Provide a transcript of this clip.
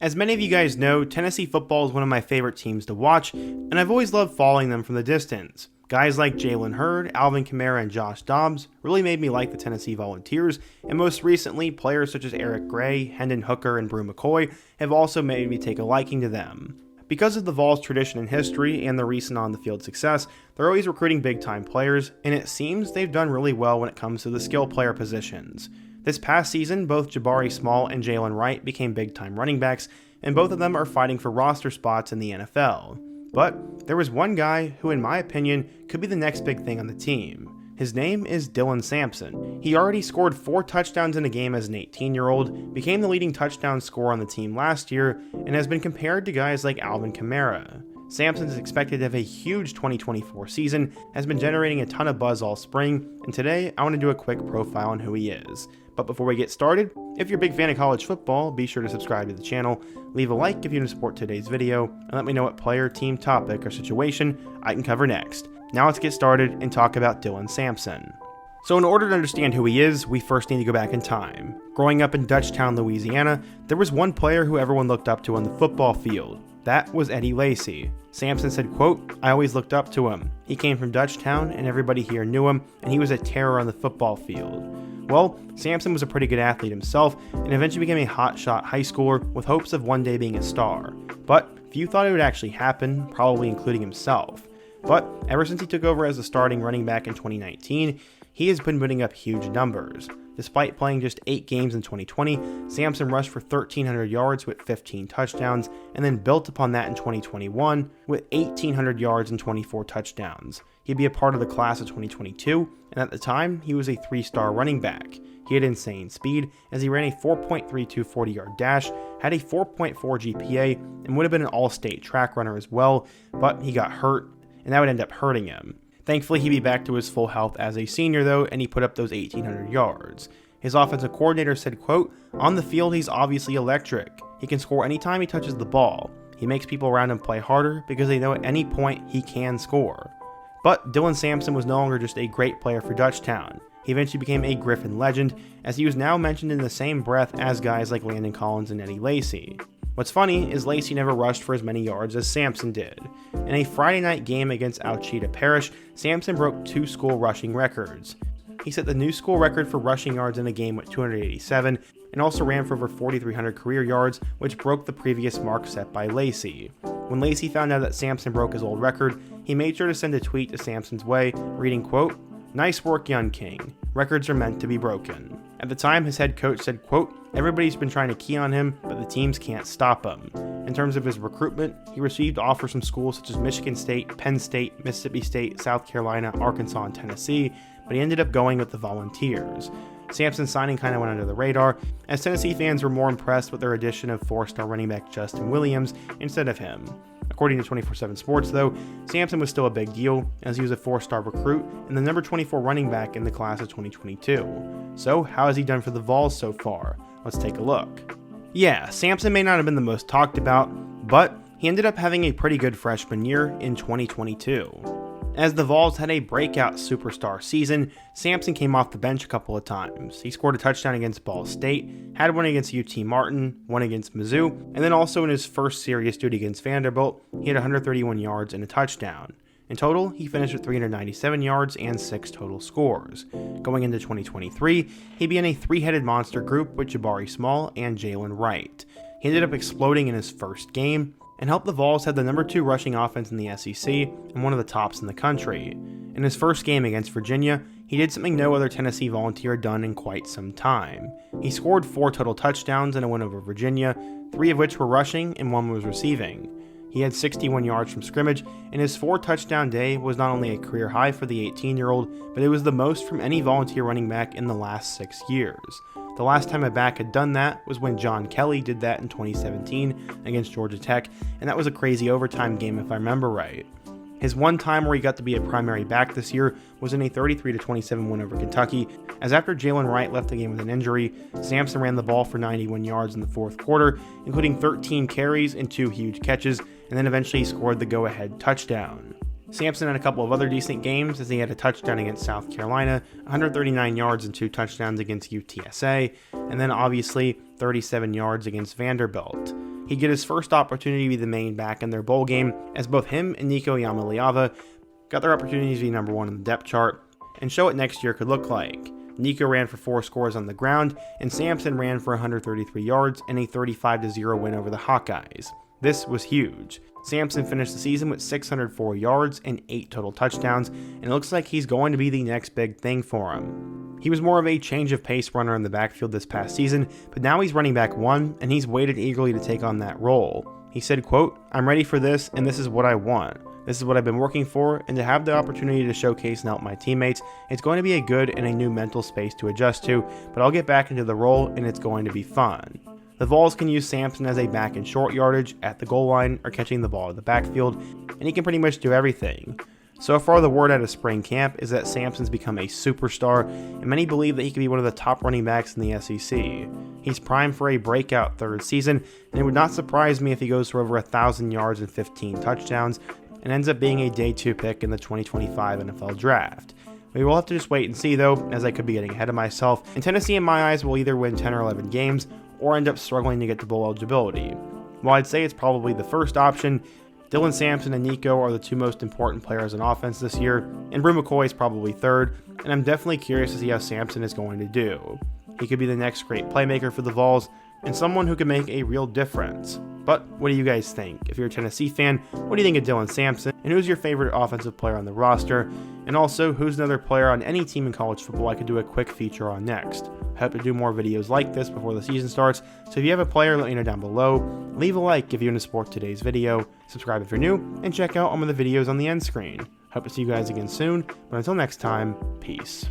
As many of you guys know, Tennessee football is one of my favorite teams to watch, and I've always loved following them from the distance. Guys like Jalen Hurd, Alvin Kamara, and Josh Dobbs really made me like the Tennessee Volunteers, and most recently, players such as Eric Gray, Hendon Hooker, and Brew McCoy have also made me take a liking to them. Because of the Vols' tradition and history and their recent on-the-field success, they're always recruiting big-time players, and it seems they've done really well when it comes to the skill player positions. This past season, both Jabari Small and Jalen Wright became big-time running backs, and both of them are fighting for roster spots in the NFL. But there was one guy who, in my opinion, could be the next big thing on the team. His name is Dylan Sampson. He already scored 4 touchdowns in a game as an 18-year-old, became the leading touchdown scorer on the team last year, and has been compared to guys like Alvin Kamara. Sampson is expected to have a huge 2024 season, has been generating a ton of buzz all spring, and today I want to do a quick profile on who he is. But before we get started, if you're a big fan of college football, be sure to subscribe to the channel, leave a like if you want to support today's video, and let me know what player, team, topic, or situation I can cover next. Now let's get started and talk about Dylan Sampson. So in order to understand who he is, we first need to go back in time. Growing up in Dutchtown, Louisiana, there was one player who everyone looked up to on the football field. That was Eddie Lacy. Samson said, quote, "I always looked up to him. He came from Dutchtown and everybody here knew him, and he was a terror on the football field." Well, Samson was a pretty good athlete himself and eventually became a hotshot high schooler with hopes of one day being a star. But few thought it would actually happen, probably including himself. But ever since he took over as the starting running back in 2019, he has been putting up huge numbers. Despite playing just 8 games in 2020, Samson rushed for 1,300 yards with 15 touchdowns, and then built upon that in 2021 with 1,800 yards and 24 touchdowns. He'd be a part of the class of 2022, and at the time, he was a 3-star running back. He had insane speed, as he ran a 4.32 40-yard dash, had a 4.4 GPA, and would have been an all-state track runner as well, but he got hurt, and that would end up hurting him. Thankfully, he'd be back to his full health as a senior though, and he put up those 1,800 yards. His offensive coordinator said, quote, "On the field, he's obviously electric. He can score anytime he touches the ball. He makes people around him play harder because they know at any point he can score." But Dylan Sampson was no longer just a great player for Dutchtown. He eventually became a Griffin legend, as he was now mentioned in the same breath as guys like Landon Collins and Eddie Lacy. What's funny is Lacy never rushed for as many yards as Samson did. In a Friday night game against Ouachita Parish, Samson broke 2 school rushing records. He set the new school record for rushing yards in a game with 287, and also ran for over 4,300 career yards, which broke the previous mark set by Lacy. When Lacy found out that Samson broke his old record, he made sure to send a tweet to Samson's way, reading, quote, "Nice work, young king. Records are meant to be broken." At the time, his head coach said, quote, "Everybody's been trying to key on him, but the teams can't stop him." In terms of his recruitment, he received offers from schools such as Michigan State, Penn State, Mississippi State, South Carolina, Arkansas, and Tennessee, but he ended up going with the Volunteers. Samson's signing kind of went under the radar, as Tennessee fans were more impressed with their addition of 4-star running back Justin Williams instead of him. According to 24/7 Sports though, Samson was still a big deal, as he was a 4-star recruit and the number 24 running back in the class of 2022. So how has he done for the Vols so far? Let's take a look. Yeah, Samson may not have been the most talked about, but he ended up having a pretty good freshman year in 2022. As the Vols had a breakout superstar season, Samson came off the bench a couple of times. He scored a touchdown against Ball State, had one against UT Martin, one against Mizzou, and then also in his first serious duty against Vanderbilt, he had 131 yards and a touchdown. In total, he finished with 397 yards and 6 total scores. Going into 2023, he'd be in a 3-headed monster group with Jabari Small and Jalen Wright. He ended up exploding in his first game, and helped the Vols have the number 2 rushing offense in the SEC and one of the tops in the country. In his first game against Virginia, he did something no other Tennessee Volunteer had done in quite some time. He scored 4 total touchdowns in a win over Virginia, 3 of which were rushing and 1 was receiving. He had 61 yards from scrimmage, and his 4-touchdown day was not only a career high for the 18-year-old, but it was the most from any Volunteer running back in the last 6 years. The last time a back had done that was when John Kelly did that in 2017 against Georgia Tech, and that was a crazy overtime game if I remember right. His one time where he got to be a primary back this year was in a 33-27 win over Kentucky, as after Jalen Wright left the game with an injury, Samson ran the ball for 91 yards in the 4th quarter, including 13 carries and 2 huge catches, and then eventually he scored the go-ahead touchdown. Samson had a couple of other decent games, as he had a touchdown against South Carolina, 139 yards and 2 touchdowns against UTSA, and then obviously 37 yards against Vanderbilt. he'd get his first opportunity to be the main back in their bowl game, as both him and Nico Yamaliava got their opportunities to be number 1 in the depth chart and show what next year could look like. Nico ran for 4 scores on the ground, and Samson ran for 133 yards and a 35-0 win over the Hawkeyes. This was huge. Samson finished the season with 604 yards and 8 total touchdowns, and it looks like he's going to be the next big thing for him. He was more of a change of pace runner in the backfield this past season, but now he's running back 1, and he's waited eagerly to take on that role. He said, quote, "I'm ready for this, and this is what I want. This is what I've been working for, and to have the opportunity to showcase and help my teammates, it's going to be a good and a new mental space to adjust to, but I'll get back into the role, and it's going to be fun." The Vols can use Samson as a back in short yardage, at the goal line, or catching the ball in the backfield, and he can pretty much do everything. So far, the word out of spring camp is that Samson's become a superstar, and many believe that he could be one of the top running backs in the SEC. He's primed for a breakout 3rd season, and it would not surprise me if he goes for over 1,000 yards and 15 touchdowns, and ends up being a day 2 pick in the 2025 NFL Draft. We will have to just wait and see though, as I could be getting ahead of myself, and Tennessee in my eyes will either win 10 or 11 games, or end up struggling to get to bowl eligibility. While I'd say it's probably the first option, Dylan Sampson and Nico are the 2 most important players on offense this year, and Brew McCoy is probably 3rd, and I'm definitely curious to see how Samson is going to do. He could be the next great playmaker for the Vols, and someone who can make a real difference. But what do you guys think? If you're a Tennessee fan, what do you think of Dylan Sampson? And who's your favorite offensive player on the roster? And also, who's another player on any team in college football I could do a quick feature on next? I hope to do more videos like this before the season starts, so if you have a player, let me know down below. Leave a like if you're into support today's video, subscribe if you're new, and check out all of the videos on the end screen. Hope to see you guys again soon, but until next time, peace.